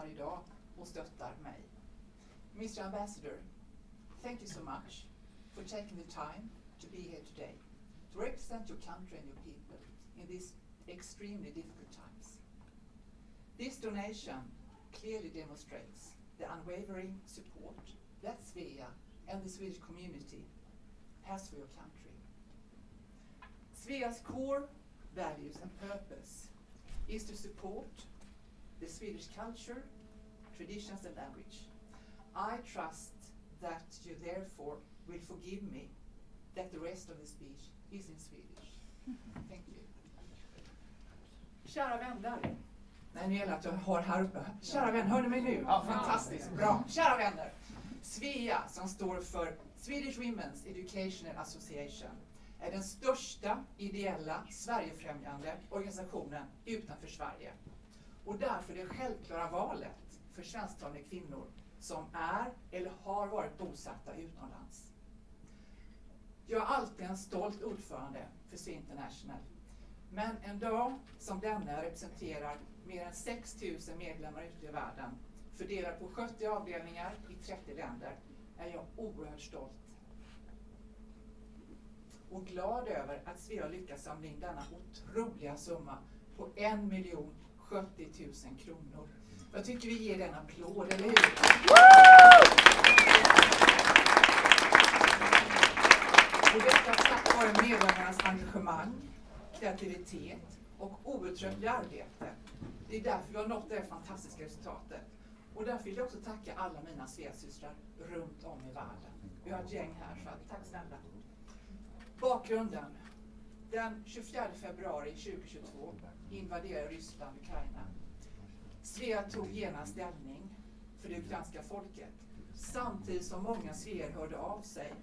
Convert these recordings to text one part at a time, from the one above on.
varje dag och stöttar mig. Mr. Ambassador, thank you so much for taking the time to be here today to represent your country and your people in these extremely difficult times. This donation clearly demonstrates the unwavering support that SWEA and the Swedish community has for your country. SWEA's core values and purpose is to support the Swedish culture, traditions and language. I trust that you therefore will forgive me that the rest of the speech is in Swedish. Thank you. Kära vänner. Nej, nu gäller att jag har här uppe. Kära vänner, hör ni mig nu? Ja, fantastiskt, bra. Kära vänner. SWEA, som står för Swedish Women's Educational Association, är den största ideella Sverigefrämjande organisationen utanför Sverige. Och därför det självklara valet för svensktalande kvinnor som är eller har varit bosatta utomlands. Jag är alltid en stolt ordförande för SWEA International. Men en dag som denna representerar mer än 6 000 medlemmar ute i världen, fördelade på 70 avdelningar i 30 länder, är jag oerhört stolt. Och glad över att SWEA har lyckats samla in denna otroliga summa på 1 070 000 kronor. Jag tycker vi ger den en applåd, eller hur? Och detta tack vare medlemmarnas engagemang, kreativitet och outtröttliga arbete. Det är därför vi har nått det här fantastiska resultatet. Och därför vill jag också tacka alla mina SWEA-systrar runt om i världen. Vi har ett gäng här, så tack snälla. Bakgrunden. Den 24 februari 2022 invaderade Ryssland Ukraina. SWEA tog genast ställning för det ukrainska folket. Samtidigt som många SWEA hörde av sig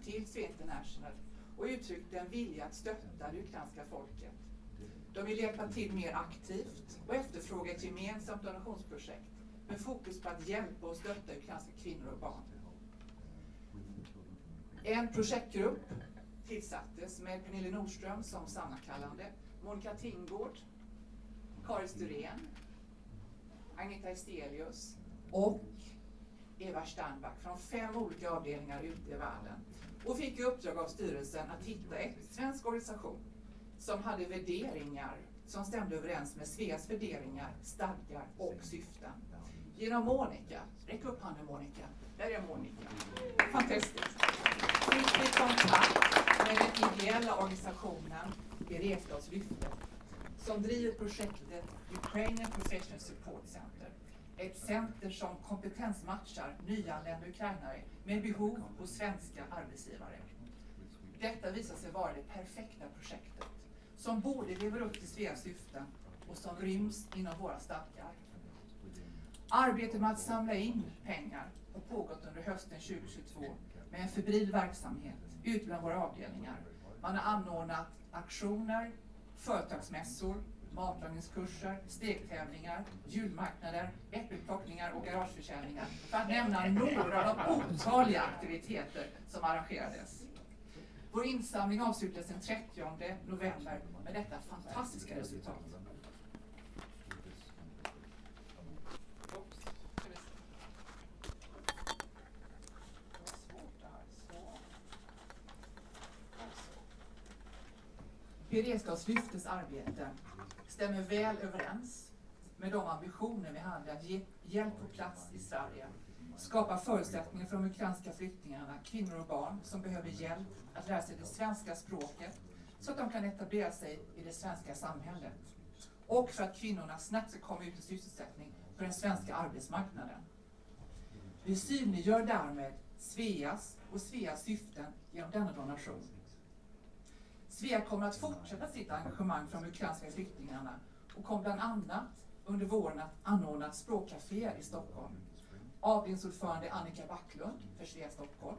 till SWEA International och uttryckte en vilja att stötta det ukrainska folket. De vill hjälpa till mer aktivt och efterfråga ett gemensamt donationsprojekt med fokus på att hjälpa och stötta ukrainska kvinnor och barn. En projektgrupp tillsattes med Pernille Nordström som sammankallande, Monica Tingård, Karin Sturén, Agneta Estelius och Eva Sternback från 5 olika avdelningar ute i världen. Och fick i uppdrag av styrelsen att hitta en svensk organisation som hade värderingar som stämde överens med SWEAs värderingar, stadgar och syften. Genom Monica, räck upp handen Monica, där är Monica. Fantastiskt. Fick vi kontakt med den ideella organisationen Beredskapslyftet som driver projektet Ukrainian Support Center. Ett center som kompetensmatchar nyanlända ukrainare med behov hos svenska arbetsgivare. Detta visar sig vara det perfekta projektet som både lever upp till SWEAs syften och som ryms inom våra stadgar. Arbetet med att samla in pengar har pågått under hösten 2022 med en febril verksamhet ut bland våra avdelningar. Man har anordnat aktioner, företagsmässor, matlagningskurser, stegtävlingar, julmarknader, äppelplockningar och garageförsäljningar för att nämna några av otaliga aktiviteter som arrangerades. Vår insamling avslutades den 30 november med detta fantastiska resultat. Beredskapslyftets arbete stämmer väl överens med de ambitioner vi hade att ge hjälp på plats i Sverige. Skapa förutsättningar för de ukrainska flyktingarna, kvinnor och barn som behöver hjälp att lära sig det svenska språket så att de kan etablera sig i det svenska samhället. Och för att kvinnorna snabbt ska komma ut i sysselsättning på den svenska arbetsmarknaden. Vi synliggör därmed SWEAs och SWEAs syften genom denna donation. SWEA kommer att fortsätta sitt engagemang för de ukrainska flyktingarna och kommer bland annat under våren att anordna språkcaféer i Stockholm. Avdelningsordförande Annika Backlund för SWEA Stockholm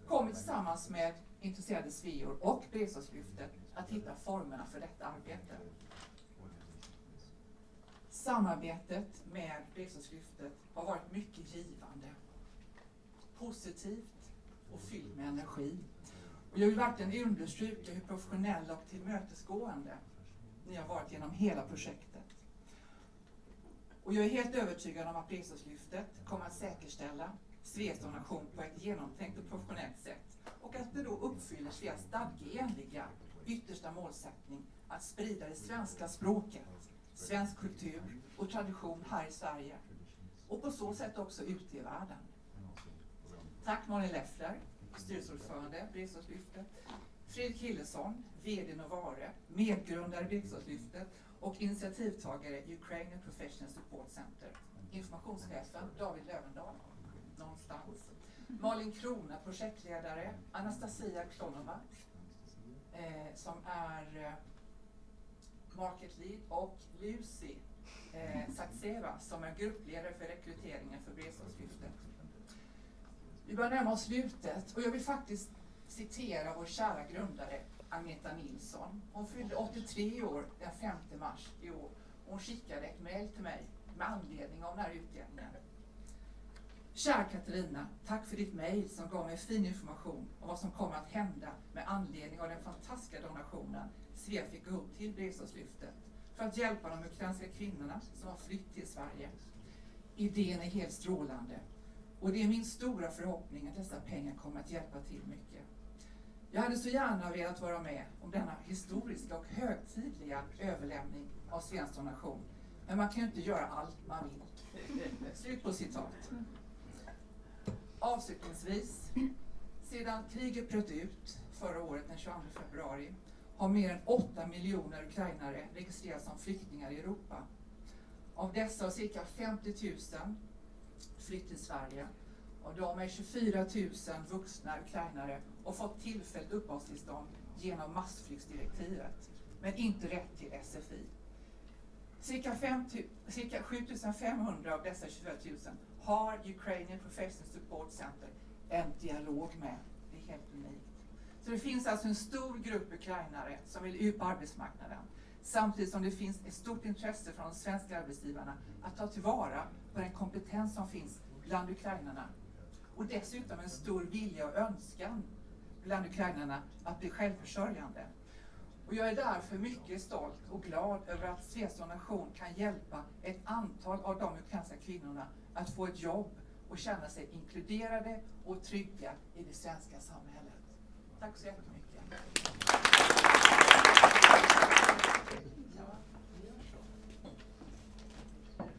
kommer tillsammans med intresserade SWEA:or och Beredskapslyftet att hitta formerna för detta arbete. Samarbetet med Beredskapslyftet har varit mycket givande, positivt och fyllt med energi. Och jag vill verkligen understryka hur professionella och tillmötesgående ni har varit genom hela projektet. Och jag är helt övertygad om att Beredskapslyftet kommer att säkerställa SWEAs donation på ett genomtänkt och professionellt sätt. Och att det då uppfyller SWEAs stadgeenliga yttersta målsättning att sprida det svenska språket, svensk kultur och tradition här i Sverige. Och på så sätt också ute i världen. Tack Malin Leffler, styrelseordförande Beredskapslyftet. Fredrik Hillelson, vd Novare, medgrundare Beredskapslyftet och initiativtagare Ukrainian Support Center. Informationschefen David Lövendal, någonstans. Malin Krona, projektledare. Anastasia Klonova, som är Market Lead, och Lucy Sakseva, som är gruppledare för rekryteringen för Beredskapslyftet. Vi börjar närma oss slutet och jag vill faktiskt citera vår kära grundare Agneta Nilsson. Hon fyllde 83 år den 5 mars i år. Hon skickade ett mejl till mig med anledning av den här utdelningen. Kära Catarina, tack för ditt mejl som gav mig fin information om vad som kommer att hända med anledning av den fantastiska donationen SWEA fick gå upp till Beredskapslyftet för att hjälpa de ukrainska kvinnorna som har flytt till Sverige. Idén är helt strålande och det är min stora förhoppning att dessa pengar kommer att hjälpa till mycket. Jag hade så gärna velat vara med om denna historiska och högtidliga överlämning av SWEAs donation, men man kan ju inte göra allt man vill. Slut på citat. Avslutningsvis, sedan kriget bröt ut förra året den 22 februari har mer än 8 miljoner ukrainare registrerats som flyktingar i Europa. Av dessa har cirka 50 000 flytt till Sverige. Av dem är 24 000 vuxna ukrainare och fått tillfälligt uppehållstillstånd genom massflyktsdirektivet, men inte rätt till SFI. Cirka 7 500 av dessa 24 000 har Ukrainian Support Center en dialog med. Det är helt unikt. Så det finns alltså en stor grupp ukrainare som vill ut på arbetsmarknaden, samtidigt som det finns ett stort intresse från de svenska arbetsgivarna att ta tillvara på den kompetens som finns bland ukrainarna. Och dessutom en stor vilja och önskan bland ukrainarna att bli självförsörjande. Och jag är därför mycket stolt och glad över att SWEAs donation kan hjälpa ett antal av de ukrainska kvinnorna att få ett jobb och känna sig inkluderade och trygga i det svenska samhället. Tack så jättemycket.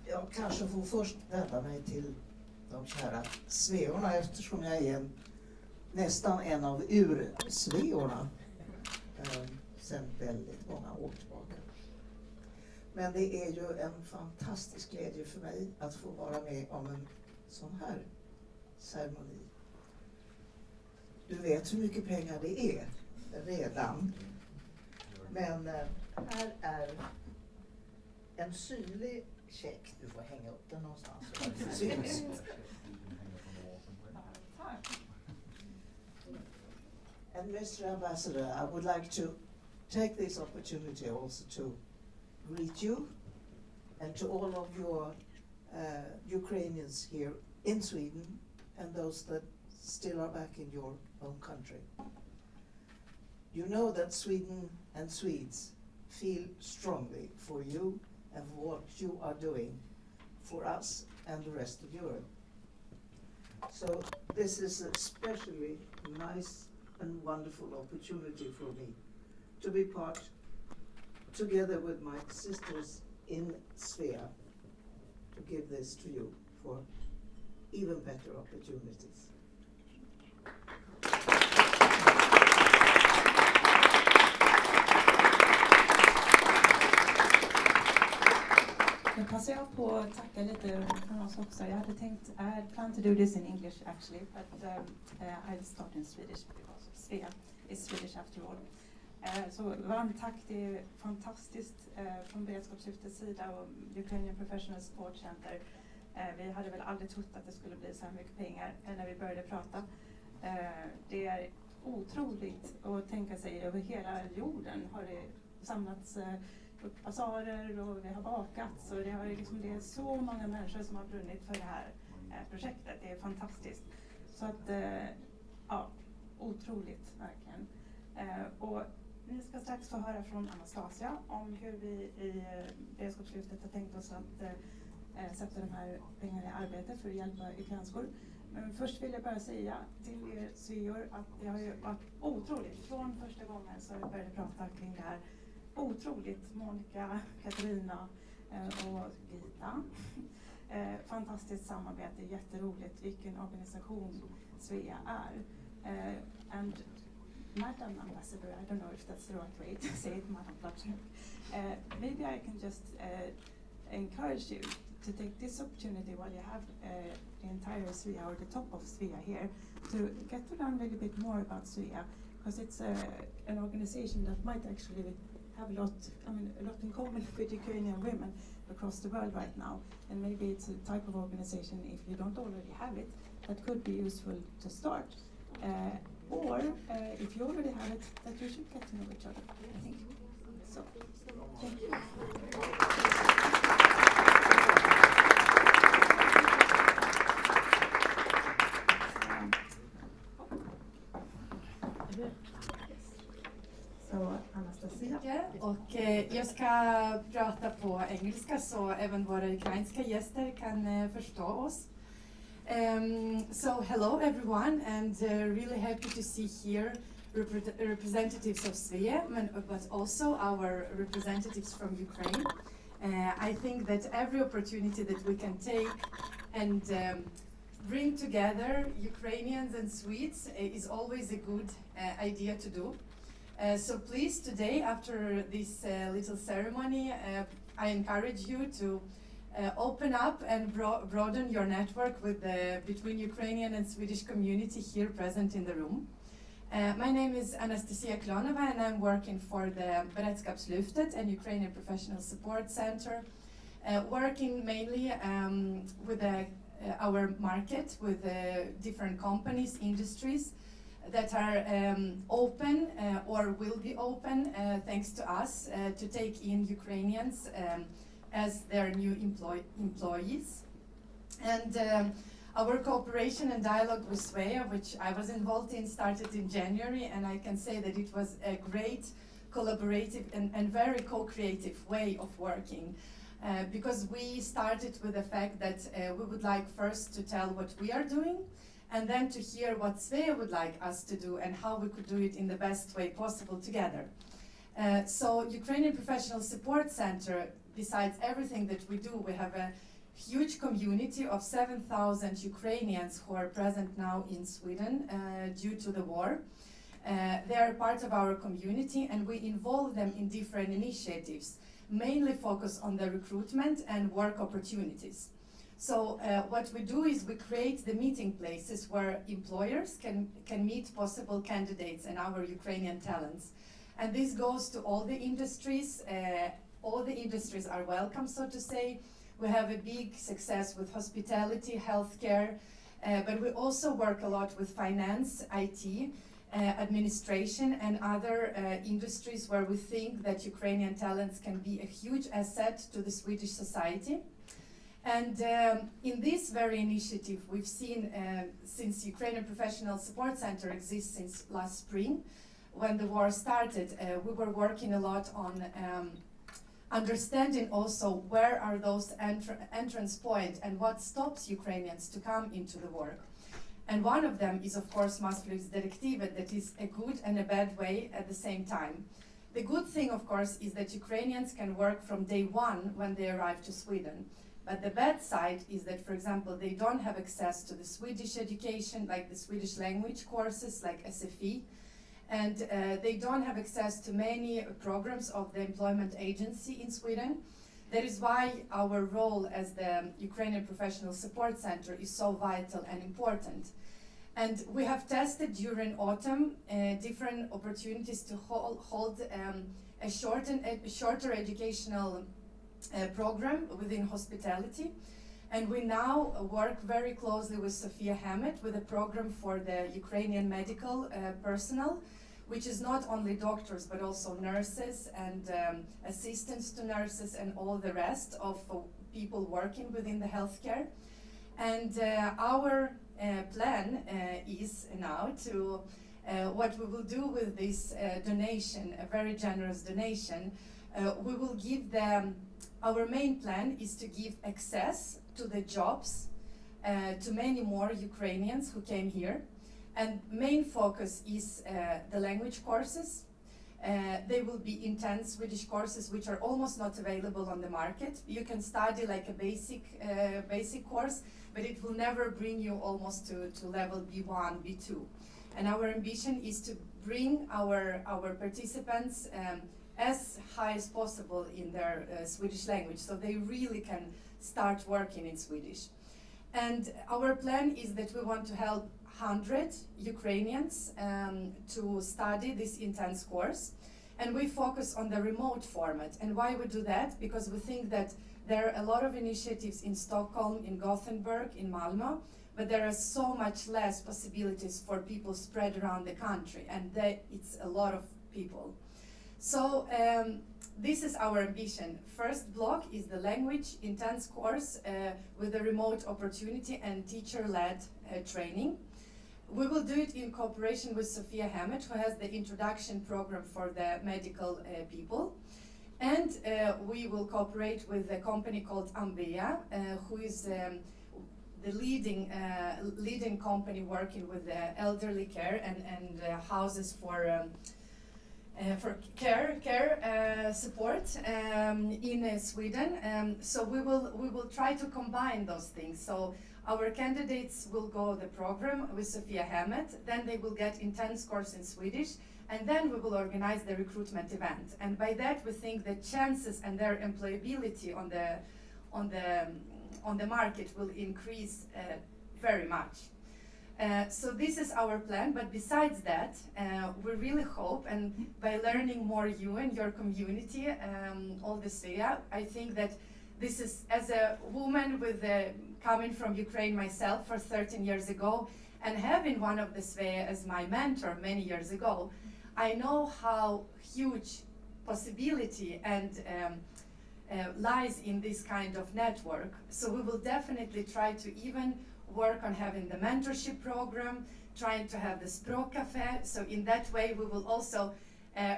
Jag kanske får först vända mig till de kära sveorna eftersom jag är nästan en av ur-sveorna sedan väldigt många år tillbaka. Men det är ju en fantastisk glädje för mig att få vara med om en sån här ceremoni. Du vet hur mycket pengar det är redan. Men här är en synlig check. Du får hänga upp den någonstans. Syns. And Mr. Ambassador, I would like to take this opportunity also to greet you and to all of your Ukrainians here in Sweden and those that still are back in your own country. You know that Sweden and Swedes feel strongly for you and for what you are doing for us and the rest of Europe. So this is a especially nice and wonderful opportunity for me to be part, together with my sisters in SWEA, to give this to you for even better opportunities. Nu passar jag på att tacka lite från oss också. Jag hade tänkt, I plan to do this in English actually, but I'll start in Swedish because SWEA is Swedish after all. Så varmt tack, det är fantastiskt från Beredskapslyftets sida och Ukrainian Support Center. Vi hade väl aldrig trott att det skulle bli så här mycket pengar när vi började prata. Det är otroligt att tänka sig över hela jorden har det samlats upp basarer och vi har bakats och det är så många människor som har brunnit för det här projektet. Det är fantastiskt. Så att, ja, otroligt verkligen. Och ni ska strax få höra från Anastasia om hur vi i Beredskapslyftet har tänkt oss att sätta de här pengarna i arbete för att hjälpa ukrainskor. Men först vill jag bara säga till er SWEA:or att det har ju varit otroligt. Från första gången så jag började prata kring det här. Otroligt, Monica, Catarina och Hitta. Fantastiskt samarbete, jätteroligt vilken organisation SWEA är. And Madam Ambassador, I don't know if that's the right way to say it, Madam Plakhotniuk. Maybe I can just encourage you to take this opportunity while you have the entire SWEA or the top of SWEA here to get to learn a little bit more about SWEA, because it's an organization that might actually have a lot in common with Ukrainian women across the world right now, and maybe it's a type of organization, if you don't already have it, that could be useful to start. Or if you already have it, that you should get to know each other, I think. So, thank you. Så, Anastasia. Och jag ska prata på engelska så även våra ukrainska gäster kan förstå oss. So hello everyone, and really happy to see here representatives of SWEA, but also our representatives from Ukraine. I think that every opportunity that we can take and bring together Ukrainians and Swedes is always a good idea to do. So please, today, after this little ceremony, I encourage you to open up and broaden your network with between Ukrainian and Swedish community here present in the room. My name is Anastasia Klonova, and I'm working for the Beredskapslyftet and Ukrainian Professional Support Center, working mainly with our market, with different companies, industries that are open or will be open thanks to us to take in Ukrainians as their new employees. And our cooperation and dialogue with SWEA, which I was involved in, started in January, and I can say that it was a great collaborative and very co-creative way of working. Because we started with the fact that we would like first to tell what we are doing, and then to hear what SWEA would like us to do and how we could do it in the best way possible together. So Ukrainian Professional Support Center, besides everything that we do, we have a huge community of 7,000 Ukrainians who are present now in Sweden due to the war. They are part of our community, and we involve them in different initiatives, mainly focus on the recruitment and work opportunities. So what we do is we create the meeting places where employers can meet possible candidates and our Ukrainian talents. And this goes to all the industries. All the industries are welcome, so to say. We have a big success with hospitality, healthcare, but we also work a lot with finance, IT, administration, and other industries where we think that Ukrainian talents can be a huge asset to the Swedish society. And in this very initiative, we've seen since Ukrainian Professional Support Center exists since last spring, when the war started, we were working a lot on understanding also where are those entrance points and what stops Ukrainians to come into the work. And one of them is, of course, Massflyktsdirektivet, that is a good and a bad way at the same time. The good thing, of course, is that Ukrainians can work from day one when they arrive to Sweden. But the bad side is that, for example, they don't have access to the Swedish education, like the Swedish language courses, like SFI, and they don't have access to many programs of the employment agency in Sweden. That is why our role as the Ukrainian Professional Support Center is so vital and important. And we have tested during autumn different opportunities to hold a shorter educational program within hospitality. And we now work very closely with Sofia Hammett with a program for the Ukrainian medical personnel, which is not only doctors but also nurses and assistants to nurses and all the rest of people working within the healthcare. And our plan is now to what we will do with this donation, a very generous donation. We will give them our main plan is to give access to the jobs to many more Ukrainians who came here. And main focus is the language courses. They will be intense Swedish courses which are almost not available on the market. You can study like a basic course, but it will never bring you almost to level B1, B2. And our ambition is to bring our participants as high as possible in their Swedish language, so they really can start working in Swedish. And our plan is that we want to help 100 Ukrainians to study this intense course. And we focus on the remote format. And why we do that? Because we think that there are a lot of initiatives in Stockholm, in Gothenburg, in Malmö, but there are so much less possibilities for people spread around the country, and it's a lot of people. So this is our ambition. First block is the language intense course with a remote opportunity and teacher-led training. We will do it in cooperation with SWEA Hammett, who has the introduction program for the medical people. And we will cooperate with a company called Andrii, who is the leading company working with elderly care and houses for care support in Sweden. So we will try to combine those things. So our candidates will go the program with SWEA Hammett, then they will get intense course in Swedish, and then we will organize the recruitment event. And by that we think the chances and their employability on the market will increase very much. So this is our plan, but besides that, we really hope, and by learning more you and your community, all the SWEA, I think that this is, as a woman with coming from Ukraine myself for 13 years ago, and having one of the SWEA as my mentor many years ago, I know how huge possibility and lies in this kind of network. So we will definitely try to even work on having the mentorship program, trying to have the Språk Cafe. So in that way we will also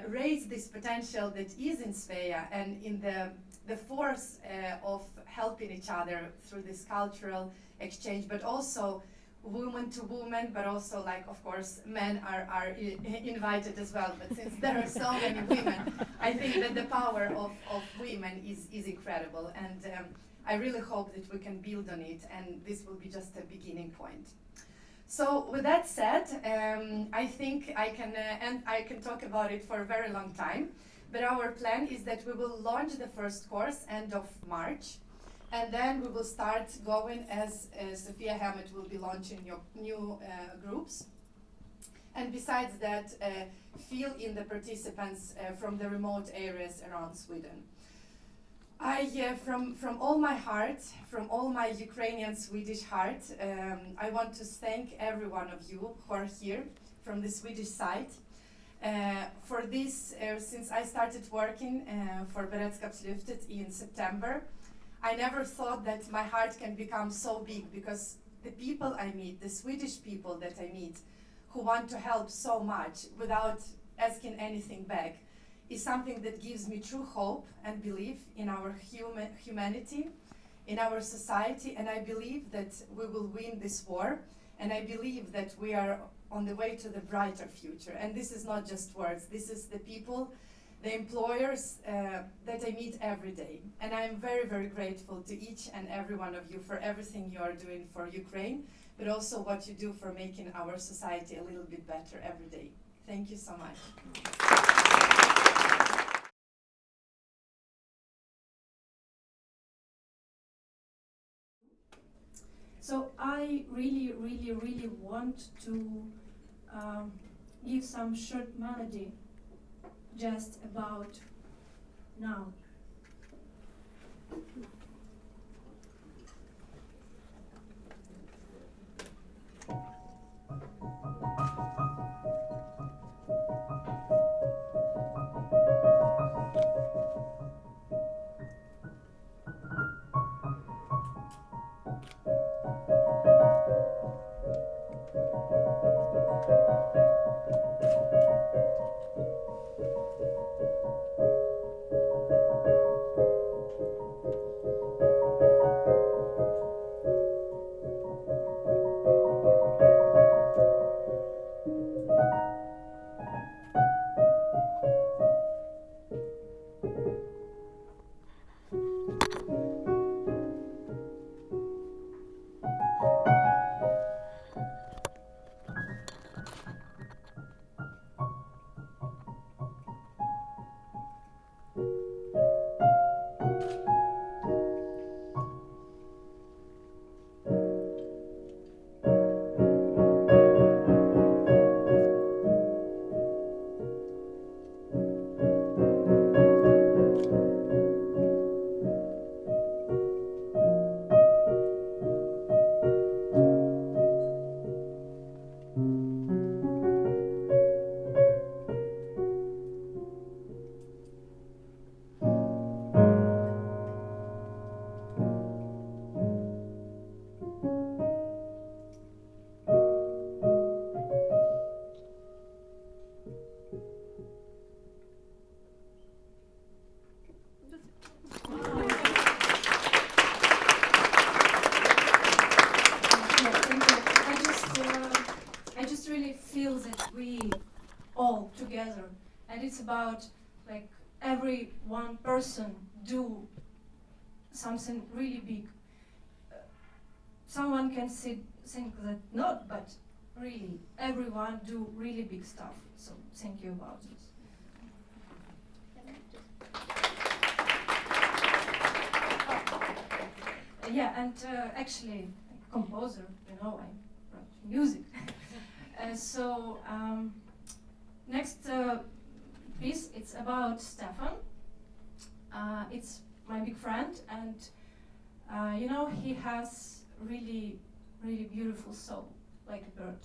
raise this potential that is in SWEA and in the force of helping each other through this cultural exchange, but also woman to woman, but also, like, of course, men are invited as well. But since there are so many women, I think that the power of women is incredible, and I really hope that we can build on it, and this will be just a beginning point. So with that said, I think I can talk about it for a very long time, but our plan is that we will launch the first course end of March, and then we will start going as SWEA Hammett will be launching new groups. And besides that, fill in the participants from the remote areas around Sweden. From all my heart, from all my Ukrainian Swedish heart, I want to thank every one of you who are here from the Swedish side. For this, since I started working for Beredskapslyftet in September, I never thought that my heart can become so big, because the people I meet, the Swedish people that I meet, who want to help so much without asking anything back, is something that gives me true hope and belief in our humanity, in our society, and I believe that we will win this war, and I believe that we are on the way to the brighter future. And this is not just words, this is the people, the employers that I meet every day. And I'm very, very grateful to each and every one of you for everything you are doing for Ukraine, but also what you do for making our society a little bit better every day. Thank you so much. So I really, really, really want to give some short melody just about now. about like every one person do something really big. Someone can think that not, but really everyone do really big stuff. So thank you about this. Yeah, and actually, composer, you know, I write music. Next piece, it's about Stefan. It's my big friend, and you know, he has really, really beautiful soul, like a bird.